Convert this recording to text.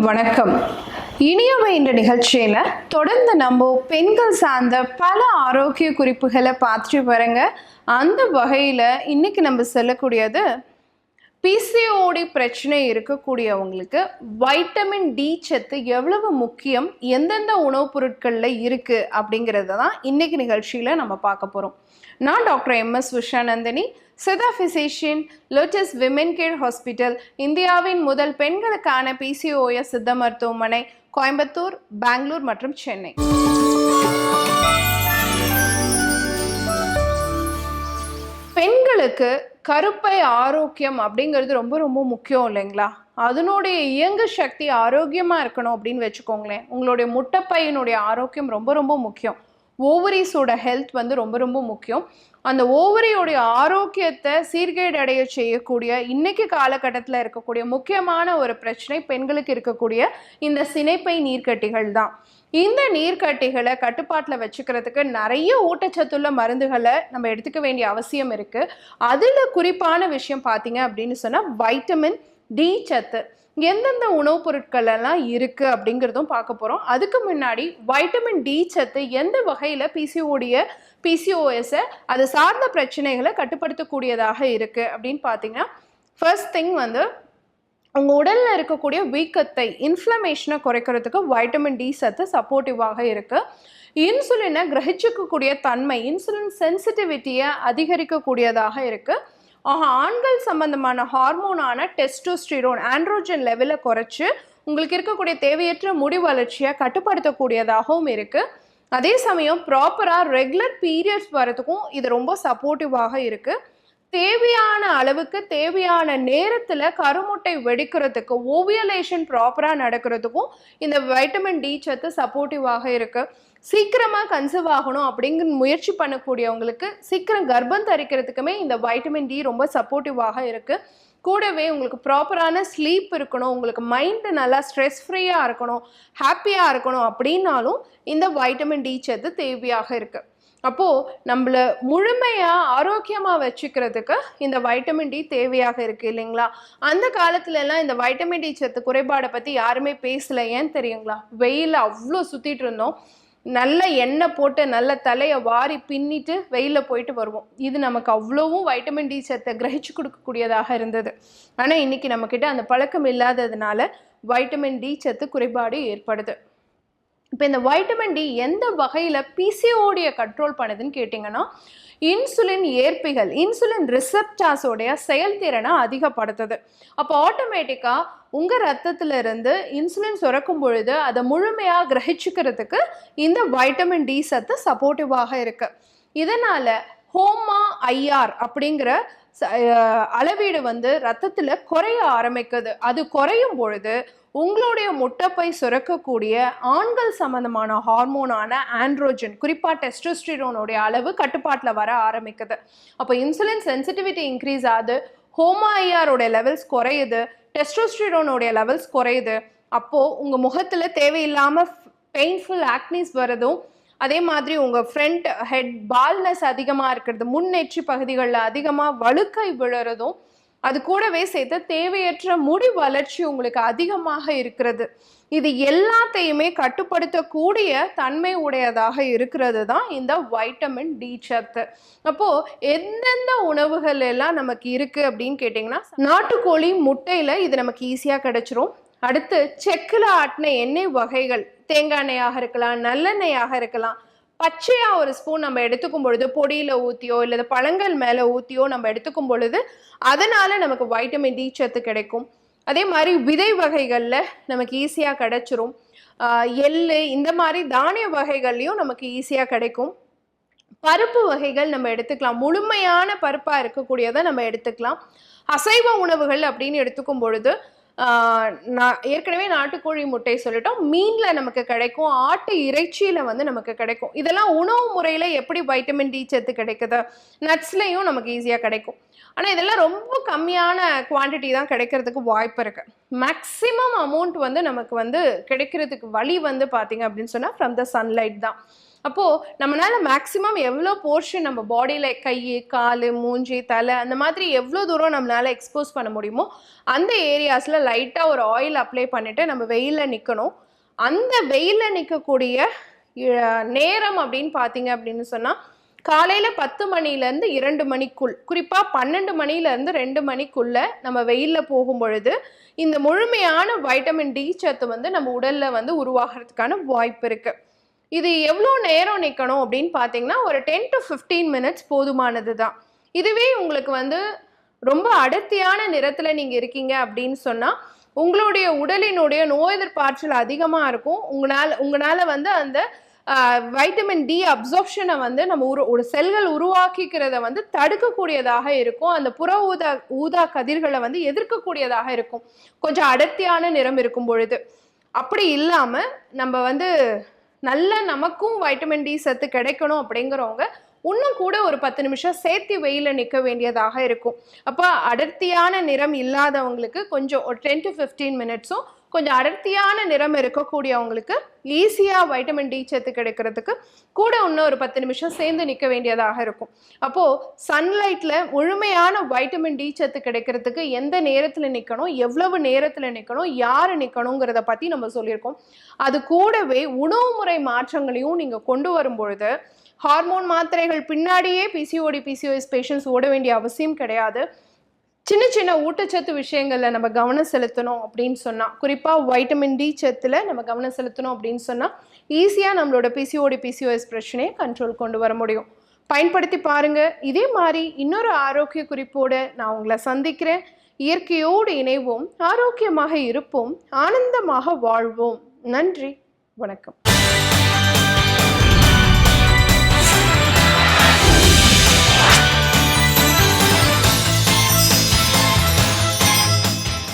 வணக்கம். இனியவை என்ற நிகழ்ச்சியில் தொடர்ந்து நம்ம பெண்கள் சார்ந்த பல ஆரோக்கிய குறிப்புகளை பார்த்துட்டு வரங்க. அந்த வகையில் இன்னைக்கு நம்ம சொல்லக்கூடியது பிசிஓடி பிரச்சனை இருக்கக்கூடியவங்களுக்கு வைட்டமின் டி சத்து எவ்வளவு முக்கியம், எந்தெந்த உணவுப் பொருட்களில் இருக்குது அப்படிங்கிறத தான் இன்னைக்கு நிகழ்ச்சியில் நம்ம பார்க்க போகிறோம். நான் doctor MS Ushanandini, Siddha physician, Lotus Women Care Hospital, இந்தியாவின் முதல் பெண்களுக்கான PCOS சித்த மருத்துவமனை, கோயம்புத்தூர், பெங்களூர் மற்றும் சென்னை. பெண்களுக்கு கருப்பை ஆரோக்கியம் அப்படிங்கிறது ரொம்ப ரொம்ப முக்கியம் இல்லைங்களா? அதனுடைய இயங்கு சக்தி ஆரோக்கியமாக இருக்கணும் அப்படின்னு வச்சுக்கோங்களேன். உங்களுடைய முட்டைப்பையினுடைய ஆரோக்கியம் ரொம்ப ரொம்ப முக்கியம். ஓவரிஸோட ஹெல்த் வந்து ரொம்ப ரொம்ப முக்கியம். அந்த ஓவரியோடைய ஆரோக்கியத்தை சீர்கேடு அடைய செய்யக்கூடிய இன்னைக்கு காலகட்டத்தில் இருக்கக்கூடிய முக்கியமான ஒரு பிரச்சனை பெண்களுக்கு இருக்கக்கூடிய இந்த சினைப்பை நீர்க்கட்டிகள் தான். இந்த நீர்க்கட்டிகளை கட்டுப்பாட்டில் வச்சுக்கிறதுக்கு நிறைய ஊட்டச்சத்துள்ள மருந்துகளை நம்ம எடுத்துக்க வேண்டிய அவசியம் இருக்குது. அதில் குறிப்பான விஷயம் பார்த்தீங்க அப்படின்னு சொன்னால் வைட்டமின் டி சத்து எந்தெந்த உணவுப் பொருட்கள் எல்லாம் இருக்குது அப்படிங்கிறதும் பார்க்க போகிறோம். அதுக்கு முன்னாடி வைட்டமின் டி சத்து எந்த வகையில் PCOSஐ அது சார்ந்த பிரச்சனைகளை கட்டுப்படுத்தக்கூடியதாக இருக்குது அப்படின்னு பார்த்தீங்கன்னா, ஃபர்ஸ்ட் திங் வந்து உங்கள் உடலில் இருக்கக்கூடிய வீக்கத்தை, இன்ஃப்ளமேஷனை குறைக்கிறதுக்கு வைட்டமின் டி சத்து சப்போர்ட்டிவாக இருக்குது. இன்சுலினை கிரகிச்சிக்கக்கூடிய தன்மை, இன்சுலின் சென்சிட்டிவிட்டியை அதிகரிக்கக்கூடியதாக இருக்குது. ஆண்கள் சம்பந்தமான ஹார்மோனான டெஸ்டோஸ்டிரோன், ஆண்ட்ரோஜன் லெவலை குறைச்சி உங்களுக்கு இருக்கக்கூடிய தேவையற்ற முடி வளர்ச்சியை கட்டுப்படுத்தக்கூடியதாகவும் இருக்குது. அதே சமயம் ப்ராப்பராக ரெகுலர் பீரியட்ஸ் வரதுக்கும் இது ரொம்ப சப்போர்ட்டிவாக இருக்குது. தேவையான அளவுக்கு தேவையான நேரத்தில் கருமுட்டை வெடிக்கிறதுக்கு, ஓவியலேஷன் ப்ராப்பராக நடக்கிறதுக்கும் இந்த வைட்டமின் டி சத்து சப்போர்ட்டிவாக இருக்குது. சீக்கிரமாக கன்சீவ் ஆகணும் அப்படிங்கிற முயற்சி பண்ணக்கூடியவங்களுக்கு சீக்கிரம் கர்ப்பம் தரிக்கிறதுக்குமே இந்த வைட்டமின் டி ரொம்ப சப்போர்ட்டிவாக இருக்குது. கூடவே உங்களுக்கு ப்ராப்பரான ஸ்லீப் இருக்கணும், உங்களுக்கு மைண்டு நல்லா ஸ்ட்ரெஸ் ஃப்ரீயாக இருக்கணும், ஹாப்பியாக இருக்கணும் அப்படின்னாலும் இந்த வைட்டமின் டி சத்து தேவையாக இருக்குது. அப்போது நம்மளை முழுமையாக ஆரோக்கியமாக வச்சுக்கிறதுக்கு இந்த வைட்டமின் டி தேவையாக இருக்குது இல்லைங்களா? அந்த காலத்துலலாம் இந்த வைட்டமின் டி சத்து குறைபாடை பற்றி யாருமே பேசலை. ஏன் தெரியுங்களா? வெயிலில் அவ்வளோ சுற்றிட்டு இருந்தோம். நல்ல எண்ணெய் போட்டு நல்ல தலையை வாரி பின்னிட்டு வெயிலில் போயிட்டு வருவோம். இது நமக்கு அவ்வளோவும் வைட்டமின் டி சத்தை கிரகிச்சு கொடுக்கக்கூடியதாக இருந்தது. ஆனால் இன்றைக்கி நம்மக்கிட்ட அந்த பழக்கம் இல்லாததுனால வைட்டமின் டி சத்து குறைபாடு ஏற்படுது. இப்போ இந்த வைட்டமின் டி எந்த வகையில் பிசிஓடியை கண்ட்ரோல் பண்ணுதுன்னு கேட்டிங்கன்னா, இன்சுலின் ஏற்பிகள், இன்சுலின் ரிசெப்டார்ஸோடைய செயல்திறனை அதிகப்படுத்துது. அப்போ ஆட்டோமேட்டிக்காக உங்கள் ரத்தத்திலிருந்து இன்சுலின் சுரக்கும் பொழுது அதை முழுமையாக கிரகிச்சிக்கிறதுக்கு இந்த வைட்டமின் டி சத்து சப்போர்ட்டிவாக இருக்குது. இதனால் HOMA-IR அப்படிங்கிற அளவீடு வந்து ரத்தத்தில் குறைய ஆரம்பிக்குது. அது குறையும் பொழுது உங்களுடைய முட்டைப்பை சுரக்கக்கூடிய ஆண்கள் சம்பந்தமான ஹார்மோனான ஆண்ட்ரோஜன், குறிப்பாக டெஸ்டோஸ்டிரோனுடைய அளவு கட்டுப்பாட்டில் வர ஆரம்பிக்குது. அப்போ இன்சுலின் சென்சிட்டிவிட்டி இன்க்ரீஸ் ஆகுது, HOMA-IR லெவல்ஸ் குறையுது, டெஸ்டோஸ்டிரோனுடைய லெவல்ஸ் குறையுது. அப்போது உங்கள் முகத்தில் தேவையில்லாமல் பெயின்ஃபுல் ஆக்னிஸ் வரதும், அதே மாதிரி உங்கள் ஃப்ரண்ட் ஹெட் பால்னஸ் அதிகமாக இருக்கிறது, முன்னெற்றி பகுதிகளில் அதிகமாக வழுக்கை விழுறதும், அது கூடவே சேர்த்து தேவையற்ற முடி வளர்ச்சி உங்களுக்கு அதிகமாக இருக்கிறது, இது எல்லாத்தையுமே கட்டுப்படுத்தக்கூடிய தன்மை உடையதாக இருக்கிறது தான் இந்த வைட்டமின் டி சத்து. அப்போது எந்தெந்த உணவுகள் எல்லாம் நமக்கு இருக்குது அப்படின்னு கேட்டிங்கன்னா, நாட்டுக்கோழி முட்டையில் இது நமக்கு ஈஸியாக கிடச்சிரும். அடுத்து செக்கில் ஆட்டின எண்ணெய் வகைகள், தேங்காய் எண்ணெயாக இருக்கலாம், நல்லெண்ணெயாக இருக்கலாம், பச்சையாக ஒரு ஸ்பூன் நம்ம எடுத்துக்கும் பொழுது பொடியில் ஊற்றியோ இல்லை பழங்கள் மேலே ஊற்றியோ நம்ம எடுத்துக்கும் பொழுது அதனால் நமக்கு வைட்டமின் டி சத்து கிடைக்கும். அதே மாதிரி விதை வகைகளில் நமக்கு ஈஸியாக கிடைச்சிரும். எள்ளு, இந்த மாதிரி தானிய வகைகள்லையும் நமக்கு ஈஸியாக கிடைக்கும். பருப்பு வகைகள் நம்ம எடுத்துக்கலாம், முழுமையான பருப்பாக இருக்கக்கூடியதை நம்ம எடுத்துக்கலாம். அசைவ உணவுகள் அப்படின்னு எடுத்துக்கும் பொழுது நான் ஏற்கனவே நாட்டுக்கோழி முட்டை சொல்லிட்டோம், மீனில் நமக்கு கிடைக்கும், ஆட்டு இறைச்சியில் வந்து நமக்கு கிடைக்கும். இதெல்லாம் உணவு முறையில் எப்படி வைட்டமின் டி சத்து கிடைக்குது, நட்ஸ்லையும் நமக்கு ஈஸியாக கிடைக்கும். ஆனால் இதெல்லாம் ரொம்ப கம்மியான குவான்டிட்டி தான் கிடைக்கிறதுக்கு வாய்ப்பு இருக்குது. மேக்ஸிமம் அமௌண்ட் வந்து நமக்கு வந்து கிடைக்கிறதுக்கு வழி வந்து பார்த்திங்க அப்படின்னு சொன்னால் ஃப்ரம் த சன்லைட் தான். அப்போது நம்மளால் மேக்ஸிமம் எவ்வளோ போர்ஷன் நம்ம பாடியில் கை, கால், மூஞ்சி, தலை அந்த மாதிரி எவ்வளோ தூரம் நம்மளால் எக்ஸ்போஸ் பண்ண முடியுமோ அந்த ஏரியாஸில் லைட்டாக ஒரு ஆயில் அப்ளை பண்ணிவிட்டு நம்ம வெயிலில் நிற்கணும். அந்த வெயிலில் நிற்கக்கூடிய நேரம் அப்படின்னு பார்த்தீங்க அப்படின்னு சொன்னால் காலையில் 10 மணிலேருந்து 2 மணிக்குள், குறிப்பாக 12 மணிலேருந்து 2 மணிக்குள்ள நம்ம வெயிலில் போகும் பொழுது இந்த முழுமையான வைட்டமின் டி சத்து வந்து நம்ம உடலில் வந்து உருவாகிறதுக்கான வாய்ப்பு இருக்குது. இது எவ்வளோ நேரம் நிற்கணும் அப்படின்னு பார்த்தீங்கன்னா ஒரு 10 to 15 மினிட்ஸ் போதுமானது தான். இதுவே உங்களுக்கு வந்து ரொம்ப அடர்த்தியான நிறத்தில் நீங்கள் இருக்கீங்க அப்படின்னு சொன்னால் உங்களுடைய உடலினுடைய நோய் எதிர்ப்பாற்றல் அதிகமாக இருக்கும். உங்களால் வந்து அந்த வைட்டமின் டி அப்சார்ப்ஷனை வந்து நம்ம ஒரு செல்கள் உருவாக்கிக்கிறத வந்து தடுக்கக்கூடியதாக இருக்கும். அந்த புற ஊதா கதிர்களை வந்து எதிர்க்கக்கூடியதாக இருக்கும் கொஞ்சம் அடர்த்தியான நிறம் இருக்கும் பொழுது. அப்படி இல்லாமல் நம்ம வந்து நல்ல நமக்கும் வைட்டமின் டி சத்து கிடைக்கணும் அப்படிங்கிறவங்க இன்னும் கூட ஒரு 10 நிமிஷம் சேர்த்து வெயிலில் நிற்க வேண்டியதாக இருக்கும். அப்போ அடர்த்தியான நிறம் இல்லாதவங்களுக்கு கொஞ்சம் ஒரு 10 to 15 மினிட்ஸும், கொஞ்சம் அடர்த்தியான நிறம் இருக்கக்கூடியவங்களுக்கு ஈஸியாக வைட்டமின் டி சத்து கிடைக்கிறதுக்கு கூட இன்னும் ஒரு 10 நிமிஷம் சேர்ந்து நிற்க வேண்டியதாக இருக்கும். அப்போது சன்லைட்டில் முழுமையான வைட்டமின் டி சத்து கிடைக்கிறதுக்கு எந்த நேரத்தில் நிற்கணும், எவ்வளவு நேரத்தில் நிற்கணும், யார் நிற்கணுங்கிறத பற்றி நம்ம சொல்லியிருக்கோம். அது கூடவே உணவு முறை மாற்றங்களையும் நீங்கள் கொண்டு வரும்பொழுது ஹார்மோன் மாத்திரைகள் பின்னாடியே பிசிஓஎஸ் பேஷண்ட்ஸ் ஓட வேண்டிய அவசியம் கிடையாது. சின்ன சின்ன ஊட்டச்சத்து விஷயங்களில் நம்ம கவனம் செலுத்தணும் அப்படின்னு சொன்னால், குறிப்பாக வைட்டமின் டி சத்தில் நம்ம கவனம் செலுத்தணும் அப்படின்னு சொன்னால் ஈஸியாக நம்மளோட பிசிஓஎஸ் பிரச்சனையை கண்ட்ரோல் கொண்டு வர முடியும். பயன்படுத்தி பாருங்கள். இதே மாதிரி இன்னொரு ஆரோக்கிய குறிப்போடு நான் உங்களை சந்திக்கிறேன். இயற்கையோடு இணைவோம், ஆரோக்கியமாக இருப்போம், ஆனந்தமாக வாழ்வோம். நன்றி, வணக்கம்.